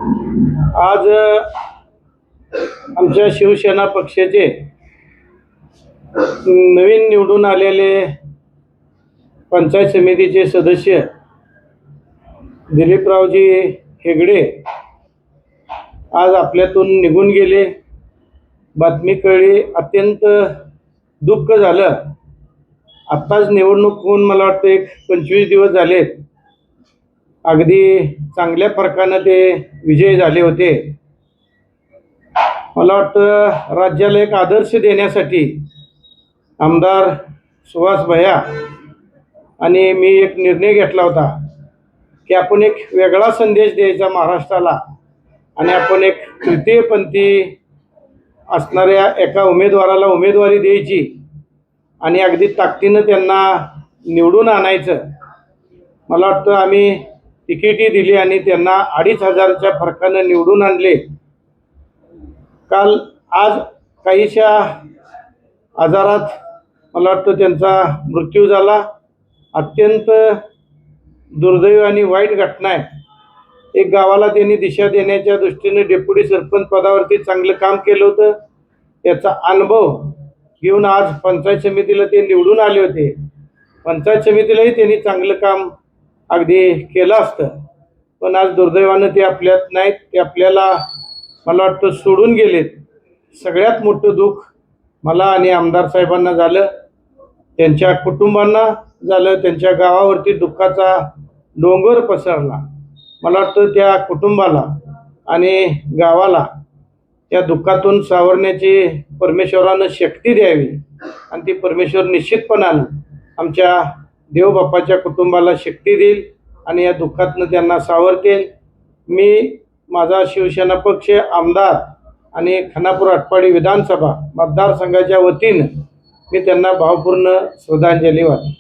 आज आमच्या शिवसेना पक्षाचे नवीन निवडून आलेले पंचायत समितीचे सदस्य दिलीपरावजी हेगडे आज आपल्यातून निघून गेले। बातमी कळली, अत्यंत दुःख झालं। आत्ताच निवडणूक होऊन मला वाटतं एक 25 दिवस झालेत। अगदी चांगल्या फरकानं ते विजयी झाले होते। मला वाटतं राज्याला एक आदर्श देण्यासाठी आमदार सुहास भैया आणि मी एक निर्णय घेतला होता की आपण एक वेगळा संदेश द्यायचा महाराष्ट्राला आणि आपण एक तृतीयपंथी असणाऱ्या एका उमेदवाराला उमेदवारी द्यायची आणि अगदी ताकदीनं त्यांना निवडून आणायचं। मला वाटतं आम्ही तिकीटही दिली आणि त्यांना 2500च्या फरकानं निवडून आणले। आज काहीशा आजारात मला वाटतं त्यांचा मृत्यू झाला। अत्यंत दुर्दैव आणि वाईट घटना आहे। एक गावाला त्यांनी दिशा देण्याच्या दृष्टीने डेप्युटी सरपंच पदावरती चांगलं काम केलं होतं। याचा अनुभव घेऊन आज पंचायत समितीला ते निवडून आले होते। पंचायत समितीलाही त्यांनी चांगलं काम अगदी केलं असतं, पण आज दुर्दैवानं ते आपल्यात नाहीत। ते आपल्याला मला वाटतं सोडून गेलेत। सगळ्यात मोठं दुःख मला आणि आमदार साहेबांना झालं, त्यांच्या कुटुंबांना झालं, त्यांच्या गावावरती दुःखाचा डोंगर पसरला। मला वाटतं त्या कुटुंबाला आणि गावाला त्या दुःखातून सावरण्याची परमेश्वरानं शक्ती द्यावी आणि ती परमेश्वर निश्चितपणानं आमच्या देवबापाच्या कुटुंबाला शक्ती देईल आणि या दुःखातनं त्यांना सावरतील। मी माझा शिवसेना पक्ष आमदार आणि खानापूर आटपाडी विधानसभा मतदारसंघाच्या वतीनं मी त्यांना भावपूर्ण श्रद्धांजली वाहतो।